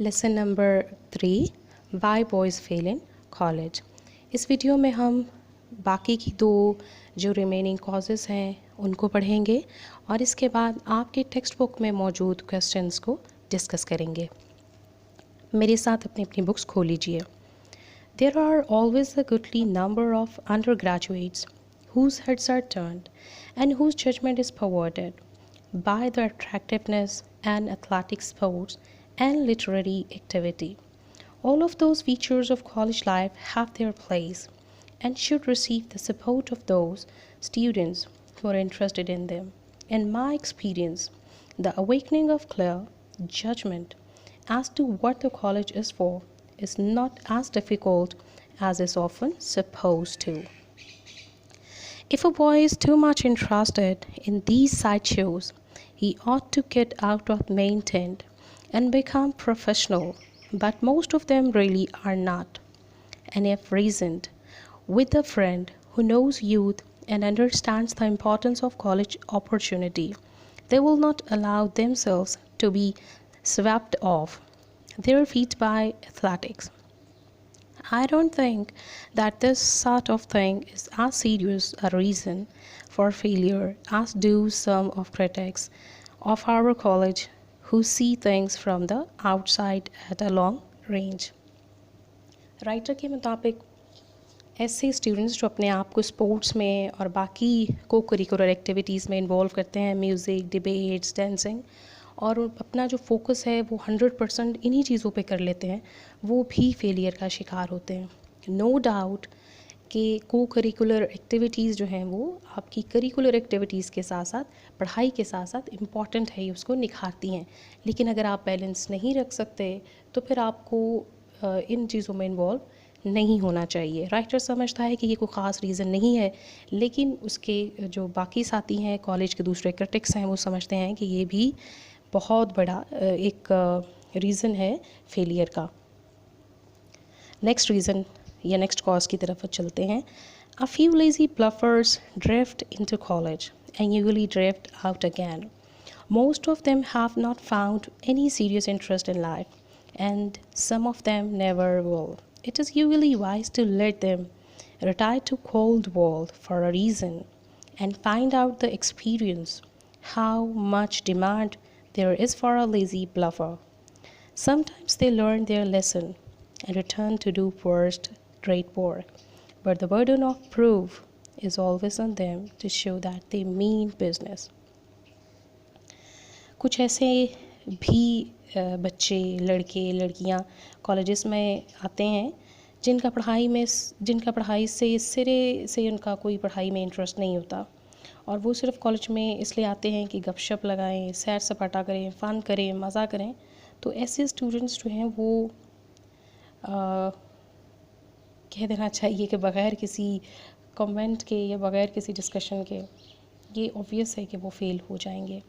Lesson number 3 why boys fail in college. इस video में हम बाकी की दो जो रिमेनिंग कॉजेज़ हैं उनको पढ़ेंगे और इसके बाद आपके टेक्स्ट बुक में मौजूद क्वेश्चंस को डिस्कस करेंगे। मेरे साथ अपनी अपनी बुक्स खोल लीजिए। There are always a goodly number of undergraduates whose heads are turned and whose judgment is perverted by the attractiveness and athletic sports and literary activity. All of those features of college life have their place and should receive the support of those students who are interested in them. In my experience, the awakening of clear judgment as to what the college is for is not as difficult as is often supposed to. If a boy is too much interested in these sideshows, he ought to get out of main tent and become professional, but most of them really are not. And if reasoned with a friend who knows youth and understands the importance of college opportunity, they will not allow themselves to be swept off their feet by athletics. I don't think that this sort of thing is as serious a reason for failure as do some of critics of our college who see things from the outside at a long range. Writer के मुताबिक ऐसे students जो अपने आप को sports में और बाकी को करिकुलर एक्टिविटीज़ में इन्वॉल्व करते हैं, म्यूज़िक, डिबेट्स, डांसिंग, और अपना जो फोकस है वो 100% इन्हीं चीज़ों पे कर लेते हैं, वो भी फेलियर का शिकार होते हैं। नो डाउट कि को करिकुलर एक्टिविटीज़ जो हैं वो आपकी करिकुलर एक्टिविटीज़ के साथ साथ पढ़ाई के साथ साथ इम्पॉर्टेंट है, उसको निखारती हैं, लेकिन अगर आप बैलेंस नहीं रख सकते तो फिर आपको इन चीज़ों में इन्वॉल्व नहीं होना चाहिए। राइटर समझता है कि ये कोई ख़ास रीज़न नहीं है, लेकिन उसके जो बाकी साथी हैं, कॉलेज के दूसरे क्रिटिक्स हैं, वो समझते हैं कि ये भी बहुत बड़ा एक रीज़न है फेलियर का। नेक्स्ट रीज़न या नेक्स्ट कॉज की तरफ चलते हैं। A few lazy bluffers drift into college and usually drift out again. Most of them have not found any serious interest in life, and some of them never will. It is usually wise to let them retire to cold world for a reason and find out the experience how much demand there is for a lazy bluffer. Sometimes they learn their lesson and return to do first rate work, but the burden of proof is always on them to show that they mean business. कुछ ऐसे भी बच्चे, लड़के, लड़कियां colleges में आते हैं जिनका पढ़ाई से सिरे से उनका कोई पढ़ाई में इंटरेस्ट नहीं होता, और वो सिर्फ कॉलेज में इसलिए आते हैं कि गपशप लगाएं, सैर सपाटा करें, फ़न करें, मज़ा करें। तो ऐसे स्टूडेंट्स जो हैं वो कह देना चाहिए कि बग़ैर किसी कमेंट के या बग़ैर किसी डिस्कशन के ये ऑब्वियस है कि वो फ़ेल हो जाएंगे।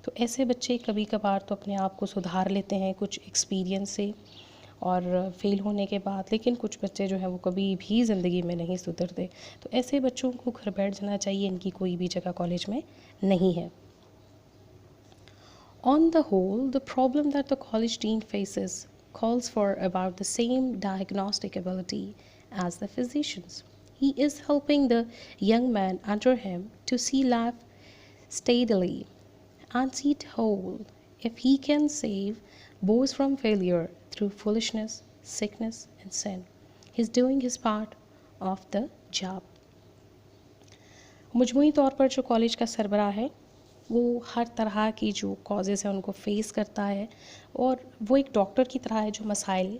तो ऐसे बच्चे कभी कभार तो अपने आप को सुधार लेते हैं कुछ एक्सपीरियंस से और फ़ेल होने के बाद, लेकिन कुछ बच्चे जो हैं वो कभी भी ज़िंदगी में नहीं सुधरते। तो ऐसे बच्चों को घर बैठ जाना चाहिए, इनकी कोई भी जगह कॉलेज में नहीं है। On the whole, the problem that the college dean faces calls for about the same diagnostic ability as the physician's. He is helping the young man under him to see life steadily and see it whole. If he can save boys from failure through foolishness, sickness, and sin, he is doing his part of the job. मजमूई तौर पर जो college का सरबराह है वो हर तरह की जो causes हैं उनको फेस करता है, और वो एक डॉक्टर की तरह है जो मसाइल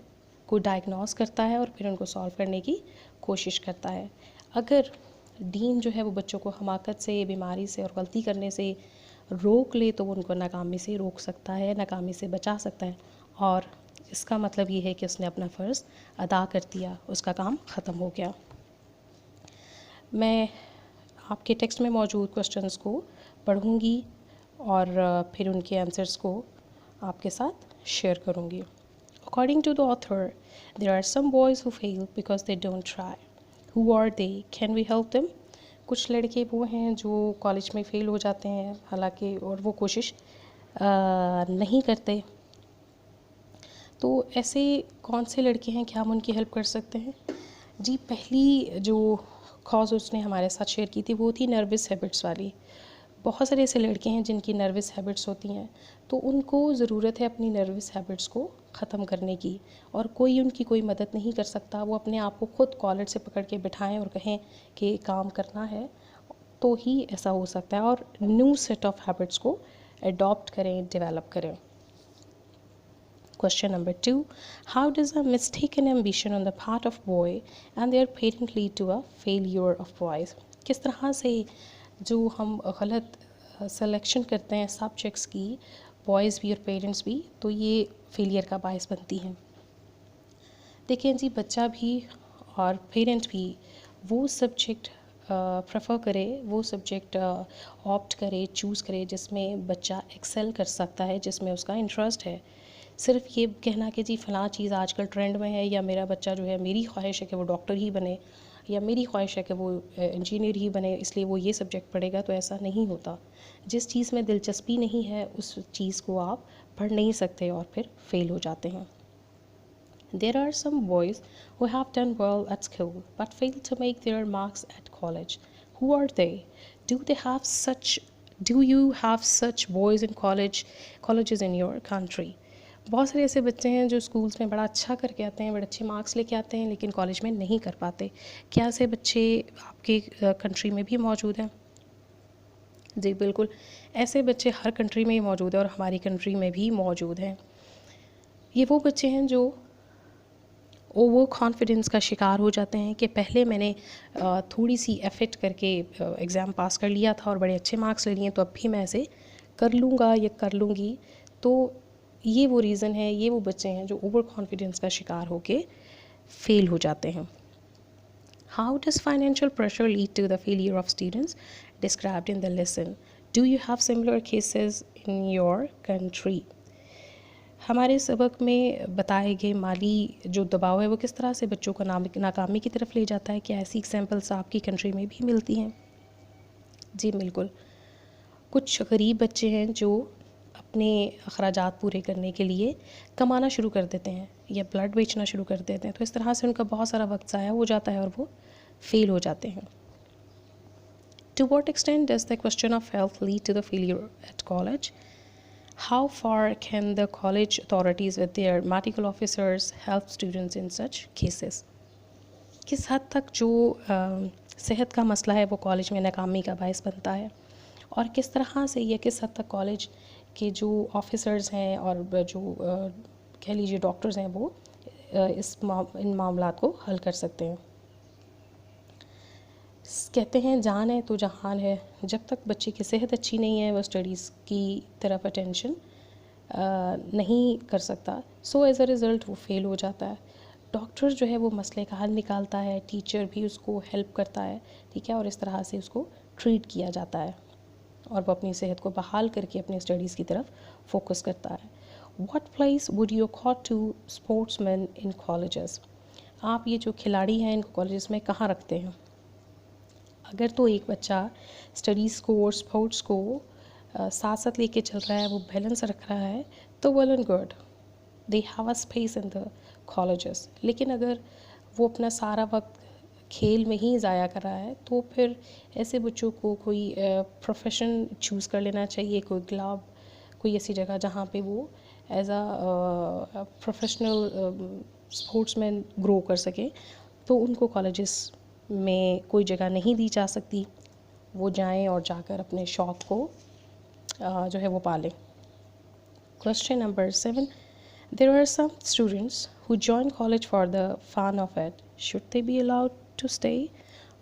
को डायग्नोस करता है और फिर उनको सॉल्व करने की कोशिश करता है। अगर डीन जो है वो बच्चों को हमाकत से, बीमारी से और गलती करने से रोक ले तो वो उनको नाकामी से रोक सकता है, नाकामी से बचा सकता है, और इसका मतलब ये है कि उसने अपना फ़र्ज़ अदा कर दिया, उसका काम ख़त्म हो गया। मैं आपके टेक्स्ट में मौजूद क्वेश्चंस को पढ़ूंगी और फिर उनके आंसर्स को आपके साथ शेयर करूंगी। According to the author, there are some boys who fail because they don't try. Who are they? Can we help them? कुछ लड़के वो हैं जो कॉलेज में फ़ेल हो जाते हैं हालांकि, और वो कोशिश नहीं करते। तो ऐसे कौन से लड़के हैं, क्या हम उनकी हेल्प कर सकते हैं? जी, पहली जो कॉज़ उसने हमारे साथ शेयर की थी वो थी नर्वस हैबिट्स वाली। बहुत सारे ऐसे लड़के हैं जिनकी नर्वस हैबिट्स होती हैं, तो उनको ज़रूरत है अपनी नर्वस हैबिट्स को ख़त्म करने की, और कोई उनकी कोई मदद नहीं कर सकता। वो अपने आप को खुद कॉलर से पकड़ के बिठाएं और कहें कि काम करना है, तो ही ऐसा हो सकता है, और न्यू सेट ऑफ हैबिट्स को अडॉप्ट करें, डेवलप करें। Question number 2. How does a mistaken ambition on the part of boy and their parent lead to a failure of boys? किस तरह से जो हम गलत सिलेक्शन करते हैं सब्जेक्ट्स की, बॉयज़ भी और पेरेंट्स भी, तो ये फेलियर का बायस बनती हैं। देखिए जी, बच्चा भी और पेरेंट भी वो सब्जेक्ट प्रेफर करे, वो सब्जेक्ट ऑप्ट करे, चूज़ करे जिसमें बच्चा एक्सेल कर सकता है, जिसमें उसका इंटरेस्ट है। सिर्फ ये कहना कि जी फ़लाँ चीज़ आजकल ट्रेंड में है, या मेरा बच्चा जो है, मेरी ख्वाहिश है कि वो डॉक्टर ही बने, या मेरी ख्वाहिश है कि वो इंजीनियर ही बने, इसलिए वो ये सब्जेक्ट पढ़ेगा, तो ऐसा नहीं होता। जिस चीज़ में दिलचस्पी नहीं है उस चीज़ को आप पढ़ नहीं सकते और फिर फेल हो जाते हैं। There are some boys who have done well at school but fail to make their marks at college. Who are they? Do they have such Do you have such boys in colleges in your country? बहुत सारे ऐसे बच्चे हैं जो schools में बड़ा अच्छा करके आते हैं, बड़े अच्छे मार्क्स लेके आते हैं, लेकिन कॉलेज में नहीं कर पाते। क्या ऐसे बच्चे आपके कंट्री में भी मौजूद हैं? जी बिल्कुल, ऐसे बच्चे हर कंट्री में ही मौजूद हैं, और हमारी कंट्री में भी मौजूद हैं। ये वो बच्चे हैं जो ओवर कॉन्फिडेंस का शिकार हो जाते हैं कि पहले मैंने थोड़ी सी एफर्ट करके एग्ज़ाम पास कर लिया था और बड़े अच्छे मार्क्स ले लिए, तो अब भी मैं ऐसे कर लूँगा या कर लूँगी। तो ये वो रीज़न है, ये वो बच्चे हैं जो ओवर कॉन्फिडेंस का शिकार होके फेल हो जाते हैं। How does financial pressure lead to the failure of students described in the lesson? Do you have similar cases in your country? हमारे सबक में बताए गए माली जो दबाव है वो किस तरह से बच्चों को नाकामी की तरफ ले जाता है? क्या ऐसी एग्जांपल्स आपकी कंट्री में भी मिलती हैं? जी बिल्कुल, कुछ गरीब बच्चे हैं जो अपने अखराजात पूरे करने के लिए कमाना शुरू कर देते हैं या ब्लड बेचना शुरू कर देते हैं, तो इस तरह से उनका बहुत सारा वक्त ज़ाया हो जाता है और वो फेल हो जाते हैं। To what extent does the question of health lead to the failure at college? How far can the college authorities with their medical officers help students in such cases? किस हद तक जो सेहत का मसला है वो कॉलेज में नाकामी का बायस बनता है, और किस तरह से या किस हद तक कॉलेज के जो ऑफिसर्स हैं और जो कह लीजिए डॉक्टर्स हैं वो इन मामलात को हल कर सकते हैं। कहते हैं जान है तो जहान है, जब तक बच्चे की सेहत अच्छी नहीं है वो स्टडीज़ की तरफ अटेंशन नहीं कर सकता, सो एज़ अ रिज़ल्ट वो फेल हो जाता है। डॉक्टर जो है वो मसले का हल निकालता है, टीचर भी उसको हेल्प करता है, ठीक है, और इस तरह से उसको ट्रीट किया जाता है और वो अपनी सेहत को बहाल करके अपनी स्टडीज़ की तरफ फोकस करता है। What place would you accord to sportsman in colleges? आप ये जो खिलाड़ी हैं इनको कॉलेजेस में कहाँ रखते हैं? अगर तो एक बच्चा स्टडीज़ को और स्पोर्ट्स को साथ साथ लेके चल रहा है, वो बैलेंस रख रहा है, तो well and good, they have a space in the colleges. लेकिन अगर वो अपना सारा वक्त खेल में ही ज़ाया कर रहा है, तो फिर ऐसे बच्चों को कोई प्रोफेशन चूज़ कर लेना चाहिए, कोई क्लब, कोई ऐसी जगह जहाँ पे वो as a professional sportsman grow कर सके। तो उनको कॉलेजेस में कोई जगह नहीं दी जा सकती, वो जाएं और जाकर अपने शौक़ को जो है वो पालें। Question number 7. There are some students who join college for the fun of it. Should they be allowed to stay?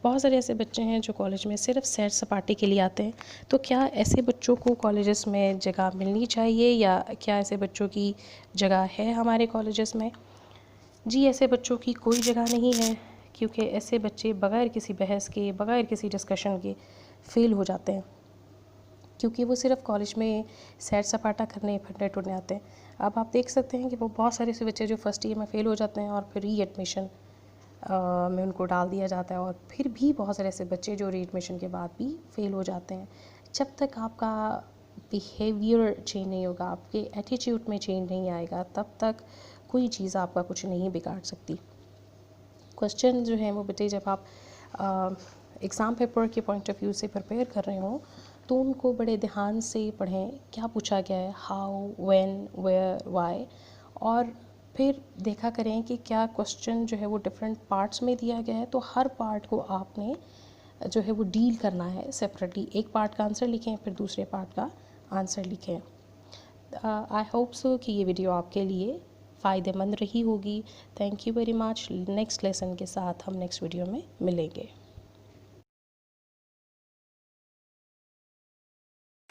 बहुत सारे ऐसे बच्चे हैं जो कॉलेज में सिर्फ सैर सपाटे के लिए आते हैं, तो क्या ऐसे बच्चों को कॉलेजेस में जगह मिलनी चाहिए, या क्या ऐसे बच्चों की जगह है हमारे कॉलेजेस में? जी, ऐसे बच्चों की कोई जगह नहीं है, क्योंकि ऐसे बच्चे बग़ैर किसी बहस के, बग़ैर किसी डिस्कशन के फ़ेल हो जाते हैं, क्योंकि वो सिर्फ कॉलेज में सैर सपाटा करने, फिरने टुरने आते हैं। अब आप देख सकते हैं कि वो बहुत सारे ऐसे बच्चे जो फर्स्ट ईयर में फ़ेल हो जाते हैं और फिर री एडमिशन में उनको डाल दिया जाता है, और फिर भी बहुत सारे ऐसे बच्चे जो री एडमिशन के बाद भी फ़ेल हो जाते हैं। जब तक आपका बिहेवियर चेंज नहीं होगा, आपके एटीट्यूड में चेंज नहीं आएगा, तब तक कोई चीज़ आपका कुछ नहीं बिगाड़ सकती। क्वेश्चन जो है वो बेटे जब आप एग्ज़ाम पेपर के पॉइंट ऑफ व्यू से प्रिपेयर कर रहे हो तो उनको बड़े ध्यान से पढ़ें, क्या पूछा गया है, हाउ, व्हेन, वेयर, व्हाई, और फिर देखा करें कि क्या क्वेश्चन जो है वो डिफरेंट पार्ट्स में दिया गया है, तो हर पार्ट को आपने जो है वो डील करना है सेपरेटली। एक पार्ट का आंसर लिखें, फिर दूसरे पार्ट का आंसर लिखें। आई होप सो कि ये वीडियो आपके लिए फ़ायदेमंद रही होगी। Thank you very much. Next lesson के साथ हम नेक्स्ट वीडियो में मिलेंगे।